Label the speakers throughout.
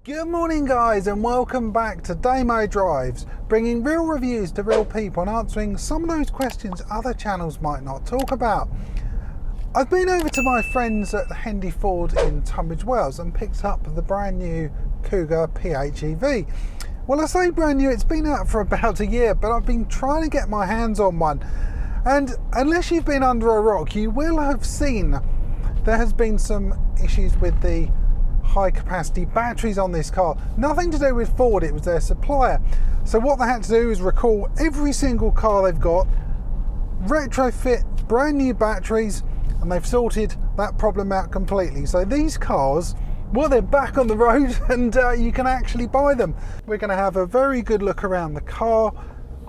Speaker 1: Good morning guys, and welcome back to Damo Drives, bringing real reviews to real people and answering some of those questions other channels might not talk about. I've been over to my friends at the Hendy Ford in Tunbridge, Wales and picked up the brand new Kuga PHEV. Well, I say brand new, it's been out for about a year, but I've been trying to get my hands on one. And unless you've been under a rock, you will have seen there has been some issues with the high capacity batteries on this car. Nothing to do with Ford, it was their supplier. So what they had to do is recall every single car they've got, retrofit brand new batteries, and they've sorted that problem out completely. So these cars, well, they're back on the road and you can actually buy them. We're going to have a very good look around the car,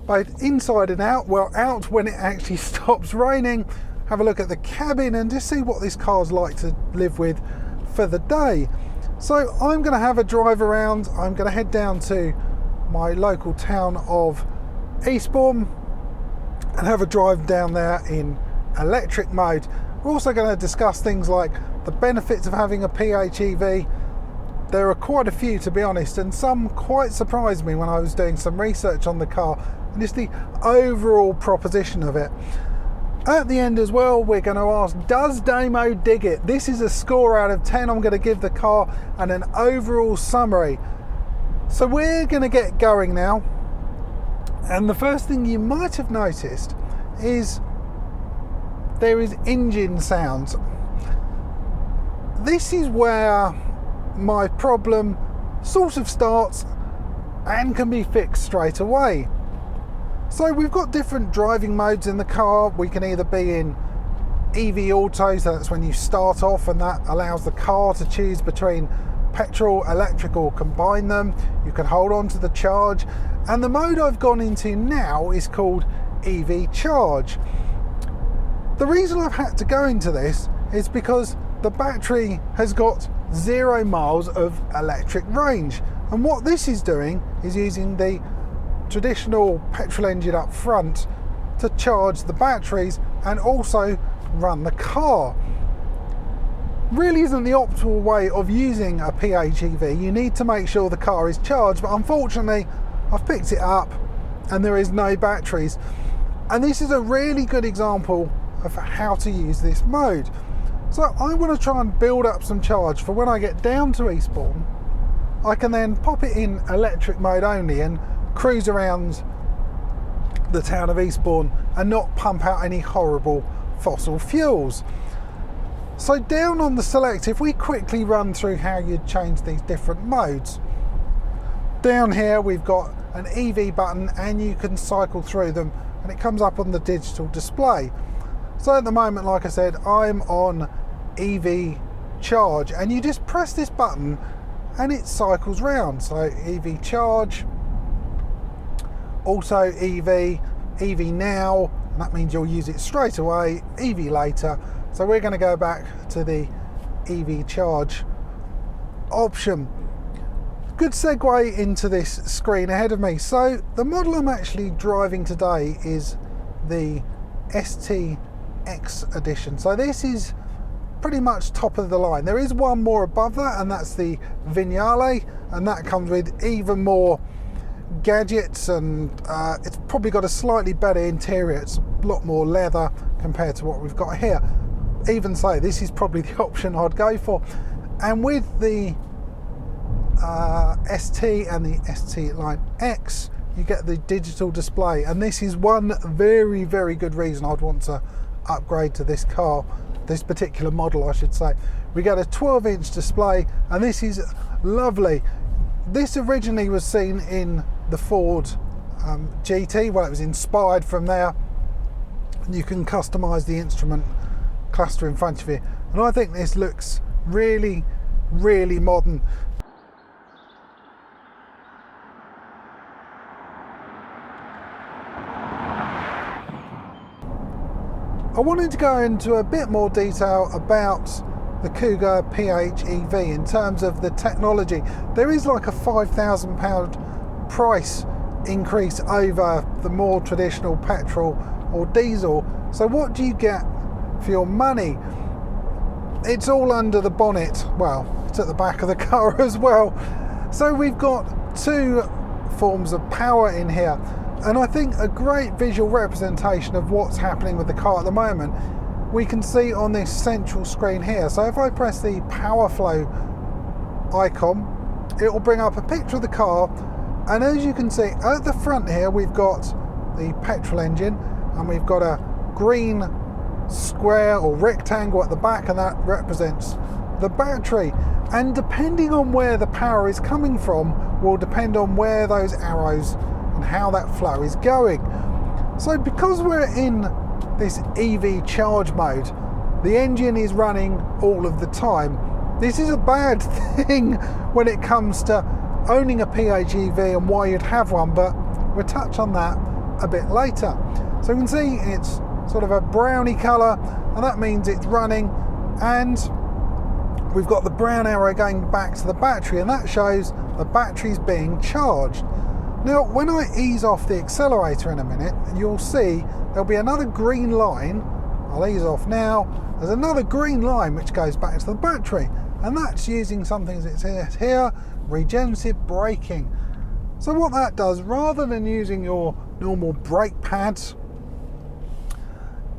Speaker 1: both inside and out. Well, out when it actually stops raining, have a look at the cabin and just see what this car's like to live with for the day. So I'm going to have a drive around. I'm going to head down to my local town of Ephraim and have a drive down there in electric mode. We're also going to discuss things like the benefits of having a PHEV. There are quite a few, to be honest, and some quite surprised me when I was doing some research on the car and just the overall proposition of it. At the end as well, we're going to ask, does Damo dig it? This is a score out of 10 I'm going to give the car and an overall summary. So we're going to get going now. And the first thing you might have noticed is there is engine sounds. This is where my problem sort of starts and can be fixed straight away. So we've got different driving modes in the car. We can either be in EV Auto, so that's when you start off, and that allows the car to choose between petrol, electric, or combine them. You can hold on to the charge. And the mode I've gone into now is called EV Charge. The reason I've had to go into this is because the battery has got 0 miles of electric range. And what this is doing is using the traditional petrol engine up front to charge the batteries and also run the car. Really isn't the optimal way of using a PHEV. You need to make sure the car is charged, but unfortunately I've picked it up and there is no batteries. And this is a really good example of how to use this mode. So I want to try and build up some charge for when I get down to Eastbourne. I can then pop it in electric mode only and cruise around the town of Eastbourne and not pump out any horrible fossil fuels. So down on the select, if we quickly run through how you'd change these different modes. Down here we've got an EV button and you can cycle through them and it comes up on the digital display. So at the moment, like I said, I'm on EV Charge and you just press this button and it cycles round. So EV Charge, also EV now, and that means you'll use it straight away, EV later. So we're going to go back to the EV Charge option. Good segue into this screen ahead of me. So the model I'm actually driving today is the STX edition. So this is pretty much top of the line. There is one more above that, and that's the Vignale, and that comes with even more gadgets, and it's probably got a slightly better interior. It's a lot more leather compared to what we've got here. Even so, this is probably the option I'd go for. And with the ST and the ST Line X, you get the digital display, and this is one very, very good reason I'd want to upgrade to this car, this particular model I should say. We get a 12-inch display, and this is lovely. This originally was seen in the Ford GT. Well, it was inspired from there. You can customize the instrument cluster in front of you, and I think this looks really, really modern. I wanted to go into a bit more detail about the Kuga PHEV in terms of the technology. There is like a £5,000 price increase over the more traditional petrol or diesel. So what do you get for your money? It's all under the bonnet. Well, it's at the back of the car as well. So we've got two forms of power in here, and I think a great visual representation of what's happening with the car at the moment we can see on this central screen here. So if I press the power flow icon, it will bring up a picture of the car, and as you can see at the front here we've got the petrol engine, and we've got a green square or rectangle at the back, and that represents the battery. And depending on where the power is coming from will depend on where those arrows and how that flow is going. So because we're in this EV charge mode, the engine is running all of the time. This is a bad thing when it comes to owning a PHEV and why you'd have one, but we'll touch on that a bit later. So you can see it's sort of a browny colour, and that means it's running, and we've got the brown arrow going back to the battery, and that shows the battery's being charged. Now when I ease off the accelerator in a minute, you'll see there'll be another green line. I'll ease off now. There's another green line which goes back to the battery, and that's using something as it says here, regenerative braking. So what that does, rather than using your normal brake pads,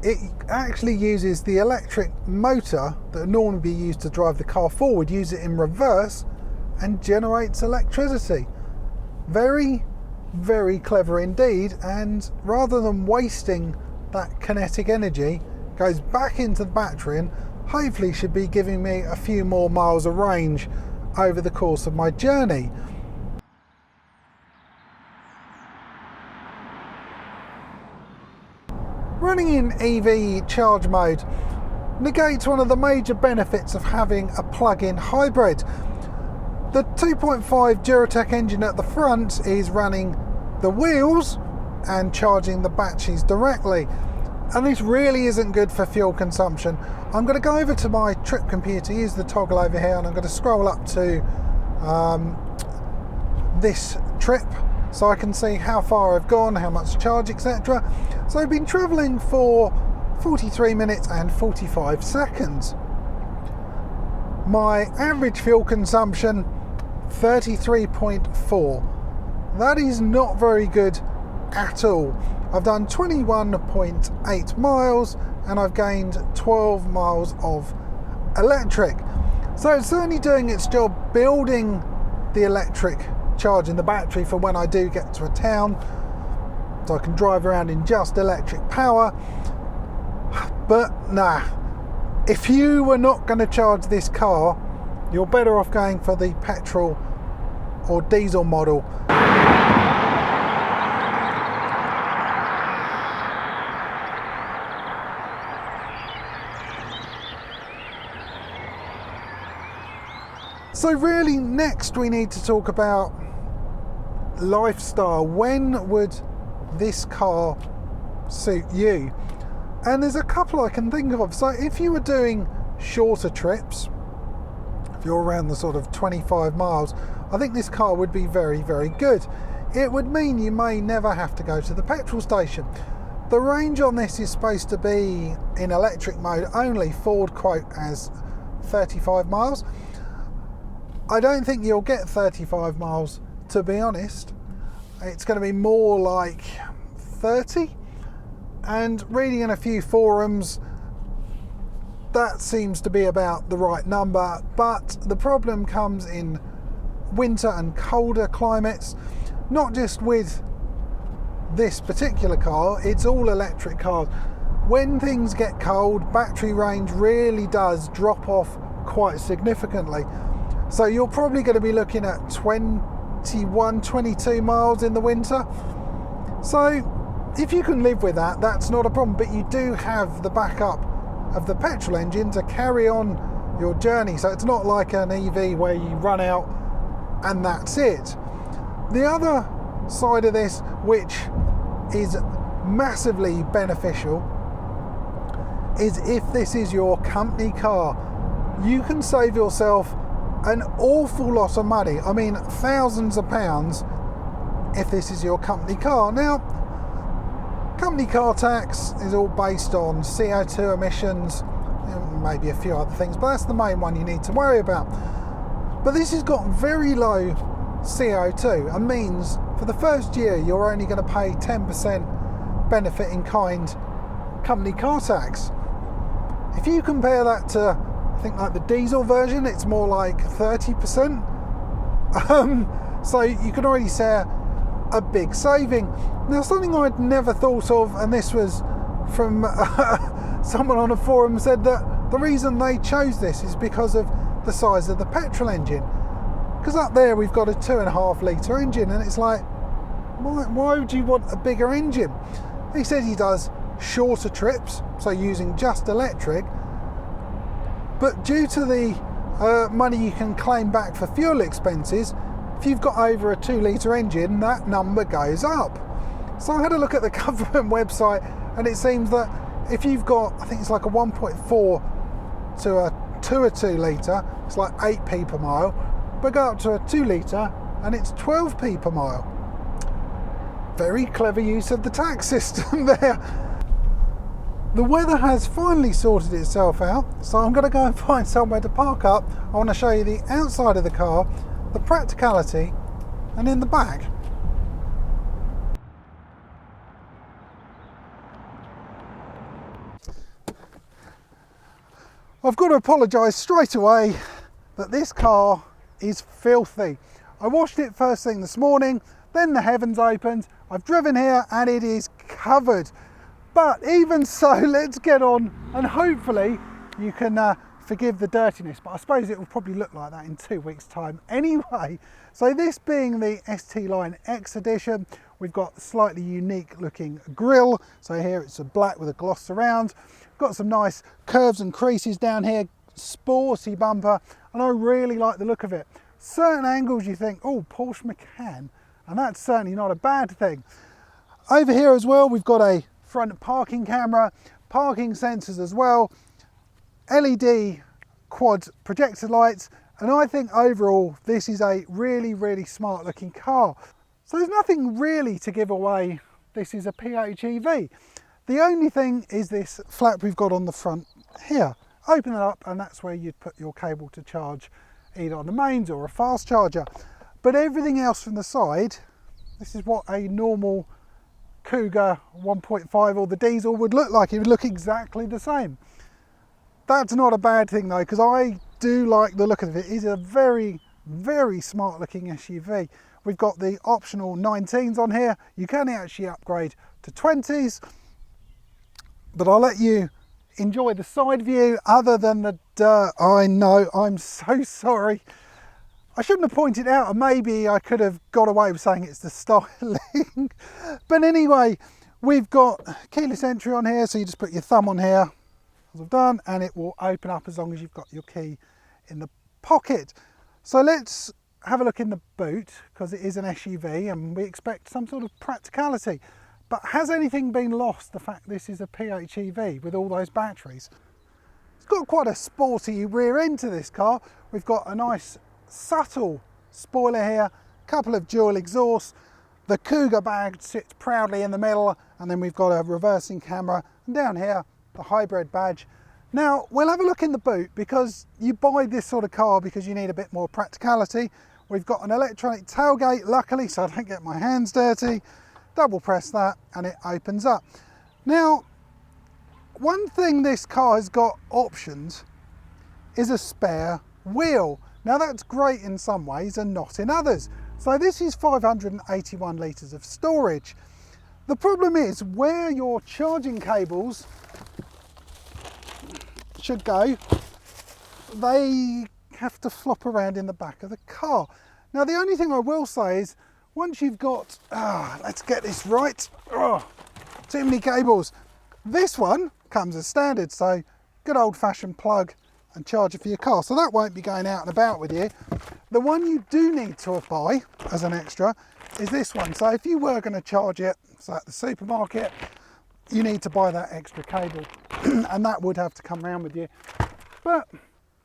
Speaker 1: it actually uses the electric motor that would normally be used to drive the car forward, use it in reverse, and generates electricity. Very, very clever indeed, and rather than wasting that kinetic energy, goes back into the battery and hopefully should be giving me a few more miles of range over the course of my journey. Running in EV charge mode negates one of the major benefits of having a plug-in hybrid. The 2.5 Duratec engine at the front is running the wheels and charging the batteries directly, and this really isn't good for fuel consumption. I'm going to go over to my trip computer, use the toggle over here, and I'm going to scroll up to this trip so I can see how far I've gone, how much charge, etc. So I've been travelling for 43 minutes and 45 seconds. My average fuel consumption, 33.4. That is not very good at all. I've done 21.8 miles and I've gained 12 miles of electric. So it's certainly doing its job building the electric charge in the battery for when I do get to a town, so I can drive around in just electric power. But nah, if you were not going to charge this car, you're better off going for the petrol or diesel model. So really next we need to talk about lifestyle. When would this car suit you? And there's a couple I can think of. So if you were doing shorter trips, if you're around the sort of 25 miles, I think this car would be very, very good. It would mean you may never have to go to the petrol station. The range on this is supposed to be in electric mode only. Ford quote as 35 miles. I don't think you'll get 35 miles, to be honest. It's going to be more like 30. And reading in a few forums, that seems to be about the right number. But the problem comes in winter and colder climates, not just with this particular car, it's all electric cars. When things get cold, battery range really does drop off quite significantly. So you're probably going to be looking at 21, 22 miles in the winter. So if you can live with that, that's not a problem, but you do have the backup of the petrol engine to carry on your journey. So it's not like an EV where you run out and that's it. The other side of this, which is massively beneficial, is if this is your company car, you can save yourself an awful lot of money. I mean, thousands of pounds if this is your company car. Now, company car tax is all based on CO2 emissions, maybe a few other things, but that's the main one you need to worry about. But this has got very low CO2 and means for the first year you're only going to pay 10% benefit in kind company car tax. If you compare that to, I think, like the diesel version, it's more like 30%. So you can already say a big saving. Now, something I'd never thought of, and this was from someone on a forum, said that the reason they chose this is because of the size of the petrol engine. Because up there we've got a 2.5 litre engine, and it's like, why would you want a bigger engine? He said he does shorter trips, so using just electric, but due to the money you can claim back for fuel expenses, if you've got over a 2 litre engine, that number goes up. So I had a look at the government website, and it seems that if you've got, I think it's like a 1.4 to a 2 litre, it's like 8p per mile, but go up to a 2 litre and it's 12p per mile. Very clever use of the tax system there. The weather has finally sorted itself out, so I'm going to go and find somewhere to park up. I want to show you the outside of the car, the practicality, and in the back. I've got to apologise straight away that this car is filthy. I washed it first thing this morning, then the heavens opened, I've driven here and it is covered. But even so, let's get on, and hopefully you can forgive the dirtiness, but I suppose it will probably look like that in 2 weeks' time anyway. So this being the ST Line X edition, we've got slightly unique looking grille. So here it's a black with a gloss surround. Got some nice curves and creases down here, sporty bumper, and I really like the look of it. Certain angles you think, oh, Porsche Macan, and that's certainly not a bad thing. Over here as well, we've got a front parking camera, parking sensors as well, LED quad projector lights, and I think overall this is a really smart looking car. So there's nothing really to give away. This is a PHEV. The only thing is this flap we've got on the front here. Open it up and that's where you'd put your cable to charge either on the mains or a fast charger. But everything else from the side, this is what a normal Kuga 1.5 or the diesel would look like. It would look exactly the same. That's not a bad thing though, because I do like the look of it. It's a very smart looking SUV. We've got the optional 19s on here. You can actually upgrade to 20s, but I'll let you enjoy the side view other than the dirt. I know, I'm so sorry. I shouldn't have pointed out, and maybe I could have got away with saying it's the styling. But anyway, we've got keyless entry on here, so you just put your thumb on here, as I've done, and it will open up as long as you've got your key in the pocket. So let's have a look in the boot, because it is an SUV and we expect some sort of practicality. But has anything been lost, the fact this is a PHEV with all those batteries? It's got quite a sporty rear end to this car. We've got a nice subtle spoiler here, couple of dual exhausts, the Kuga badge sits proudly in the middle, and then we've got a reversing camera, and down here the hybrid badge. Now we'll have a look in the boot, because you buy this sort of car because you need a bit more practicality. We've got an electronic tailgate, luckily, so I don't get my hands dirty. Double press that and it opens up. Now, one thing this car has got options is a spare wheel. Now that's great in some ways and not in others. So this is 581 litres of storage. The problem is where your charging cables should go, they have to flop around in the back of the car. Now the only thing I will say is, once you've got, let's get this right, too many cables. This one comes as standard, so good old fashioned plug and charger for your car. So that won't be going out and about with you. The one you do need to buy as an extra is this one. So if you were going to charge it, so at the supermarket, you need to buy that extra cable and that would have to come around with you. But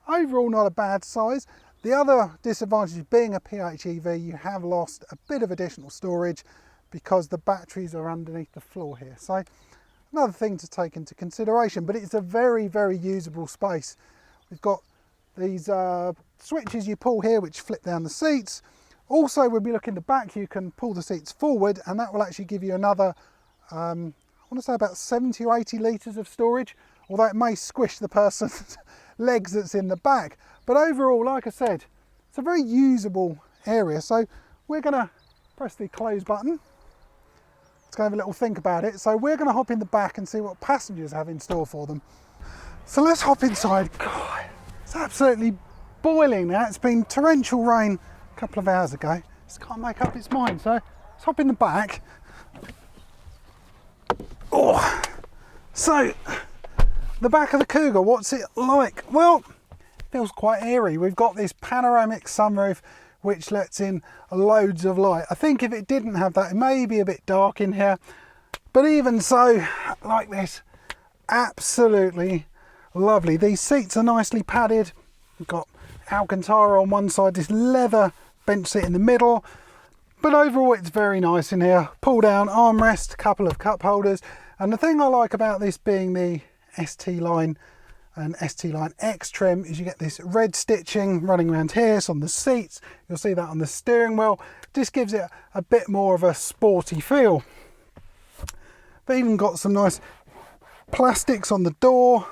Speaker 1: overall not a bad size. The other disadvantage of being a PHEV, you have lost a bit of additional storage because the batteries are underneath the floor here. So another thing to take into consideration, but it's a very usable space. We've got these switches you pull here which flip down the seats. Also, when we look in the back, you can pull the seats forward and that will actually give you another, I want to say about 70 or 80 litres of storage, although it may squish the person's legs that's in the back. But overall, like I said, it's a very usable area. So we're going to press the close button. Let's go have a little think about it. So we're going to hop in the back and see what passengers have in store for them. So let's hop inside. God, it's absolutely boiling now. It's been torrential rain a couple of hours ago. Just can't make up its mind. So let's hop in the back. Oh, so the back of the Kuga, what's it like? Well, it feels quite airy. We've got this panoramic sunroof which lets in loads of light. I think if it didn't have that, it may be a bit dark in here, but even so, like this, absolutely lovely. These seats are nicely padded. We've got Alcantara on one side, this leather bench seat in the middle, but overall it's very nice in here. Pull down armrest, a couple of cup holders, and the thing I like about this being the ST line and ST line X trim is you get this red stitching running around here. So on the seats, you'll see that on the steering wheel. Just gives it a bit more of a sporty feel. They've even got some nice plastics on the door,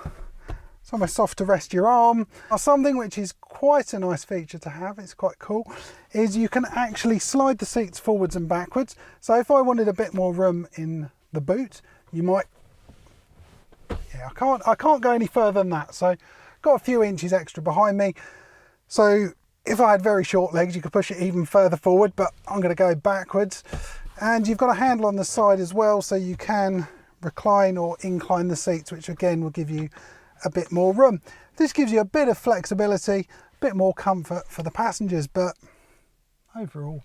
Speaker 1: somewhere soft to rest your arm. Now, something which is quite a nice feature to have, it's quite cool, is you can actually slide the seats forwards and backwards. So if I wanted a bit more room in the boot, you might, yeah, I can't go any further than that. So got a few inches extra behind me. So if I had very short legs, you could push it even further forward, but I'm going to go backwards. And you've got a handle on the side as well, so you can recline or incline the seats, which again will give you a bit more room. This gives you a bit of flexibility, a bit more comfort for the passengers, but overall,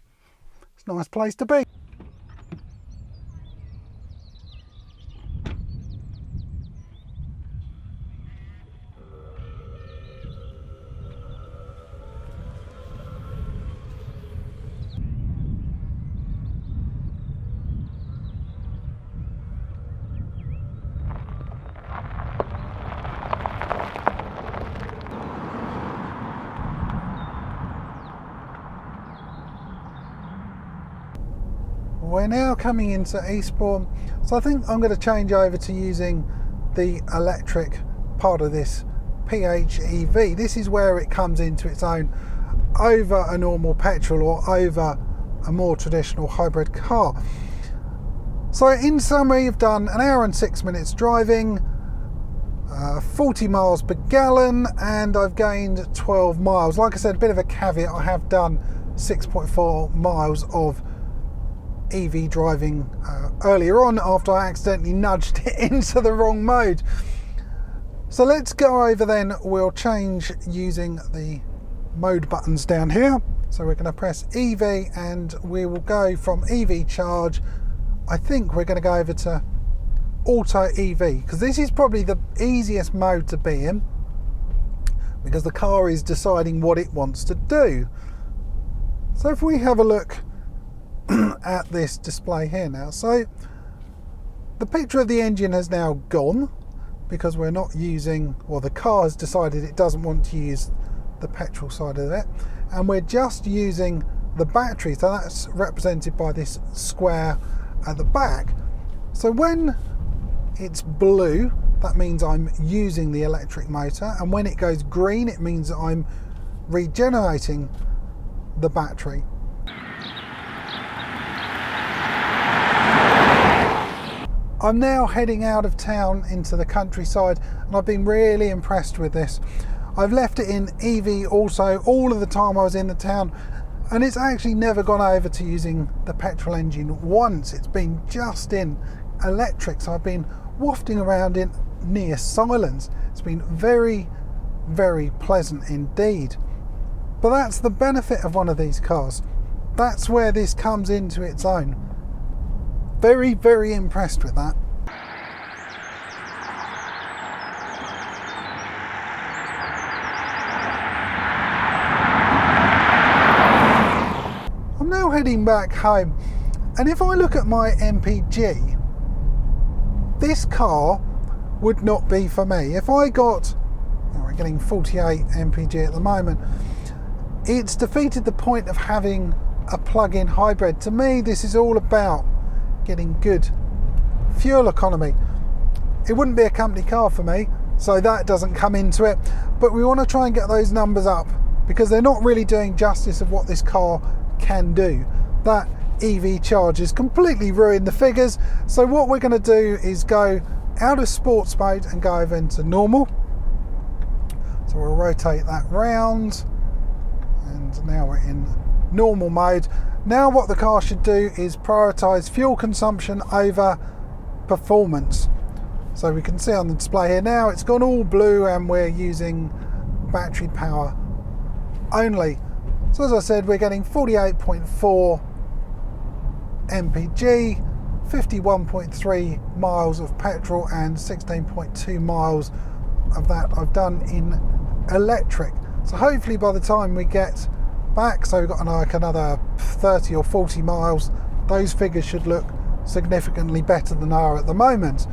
Speaker 1: it's a nice place to be. We're now coming into Eastbourne, so I think I'm going to change over to using the electric part of this PHEV. This is where it comes into its own over a normal petrol or over a more traditional hybrid car. So in summary, you've done 1 hour and 6 minutes driving, 40 miles per gallon, and I've gained 12 miles. Like I said, a bit of a caveat, I have done 6.4 miles of EV driving earlier on after I accidentally nudged it into the wrong mode. So let's go over then, we'll change using the mode buttons down here. So we're going to press EV and we will go from EV charge. I think we're going to go over to auto EV because this is probably the easiest mode to be in because the car is deciding what it wants to do. So if we have a look at this display here now, so the picture of the engine has now gone because we're not using, or the car has decided it doesn't want to use the petrol side of it, and we're just using the battery, so that's represented by this square at the back. So when it's blue, that means I'm using the electric motor, and when it goes green, it means that I'm regenerating the battery. I'm now heading out of town into the countryside and I've been really impressed with this. I've left it in EV also all of the time I was in the town, and it's actually never gone over to using the petrol engine once. It's been just in electric, so I've been wafting around in near silence. It's been very, very pleasant indeed. But that's the benefit of one of these cars. That's where this comes into its own. Very, very impressed with that. I'm now heading back home, and if I look at my MPG, this car would not be for me. If I got, we're getting 48 MPG at the moment, it's defeated the point of having a plug-in hybrid. To me, this is all about getting good fuel economy. It wouldn't be a company car for me, so that doesn't come into it, but we want to try and get those numbers up because they're not really doing justice of what this car can do. That EV charge has completely ruined the figures, so what we're going to do is go out of sports mode and go over into normal. So we'll rotate that round, and now we're in normal mode. Now what the car should do is prioritise fuel consumption over performance. So we can see on the display here now it's gone all blue and we're using battery power only. So as I said, we're getting 48.4 mpg, 51.3 miles of petrol, and 16.2 miles of that I've done in electric. So hopefully by the time we get back, so we've got like another 30 or 40 miles, those figures should look significantly better than they are at the moment.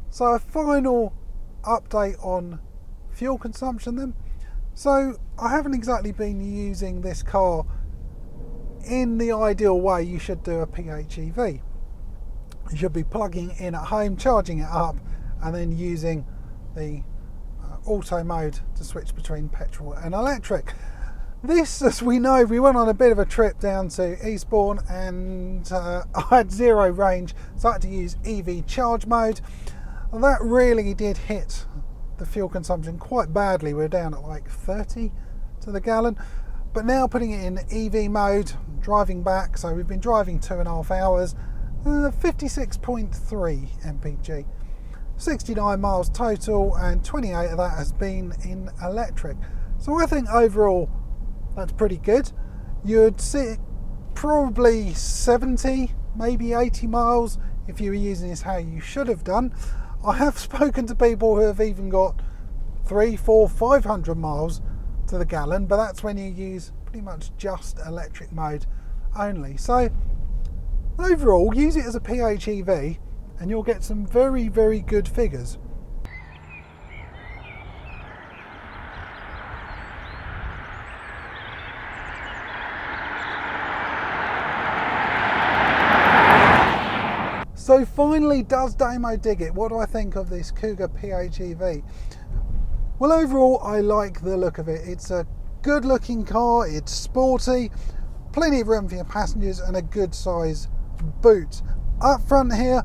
Speaker 1: So a final update on fuel consumption then. So I haven't exactly been using this car in the ideal way you should do a PHEV. You should be plugging in at home, charging it up, and then using the auto mode to switch between petrol and electric. This, as we know, we went on a bit of a trip down to Eastbourne and I had zero range, so I had to use EV charge mode. And that really did hit the fuel consumption quite badly. We're down at like 30 to the gallon. But now putting it in EV mode, driving back, so we've been driving 2.5 hours, 56.3 mpg, 69 miles total, and 28 of that has been in electric. So I think overall that's pretty good. You'd see probably 70, maybe 80 miles if you were using this how you should have done. I have spoken to people who have even got 300, 400, 500 miles to the gallon, but that's when you use pretty much just electric mode only. So overall, use it as a PHEV and you'll get some very, very good figures. So finally, does Damo dig it? What do I think of this Kuga PHEV? Well, overall, I like the look of it. It's a good looking car, it's sporty, plenty of room for your passengers and a good size boot. Up front here,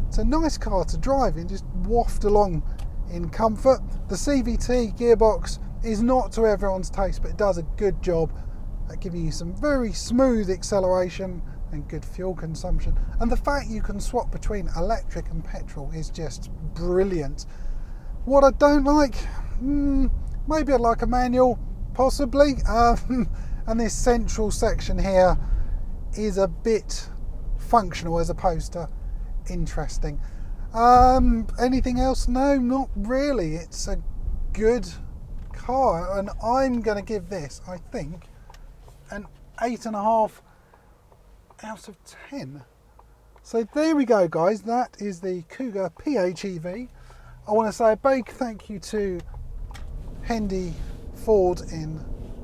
Speaker 1: it's a nice car to drive and just waft along in comfort. The CVT gearbox is not to everyone's taste, but it does a good job at giving you some very smooth acceleration and good fuel consumption. And the fact you can swap between electric and petrol is just brilliant. What I don't like, maybe I'd like a manual, possibly. And this central section here is a bit functional as opposed to interesting. Anything else? No, not really. It's a good car, and I'm going to give this, I think, an 8.5 out of 10. So there we go, guys. That is the Kuga PHEV. I want to say a big thank you to Hendy Ford in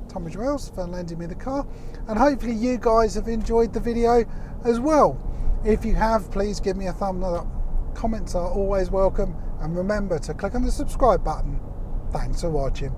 Speaker 1: Tunbridge, Wales, for lending me the car, and hopefully you guys have enjoyed the video as well. If you have, please give me a thumbs up. Comments are always welcome, and remember to click on the subscribe button. Thanks for watching.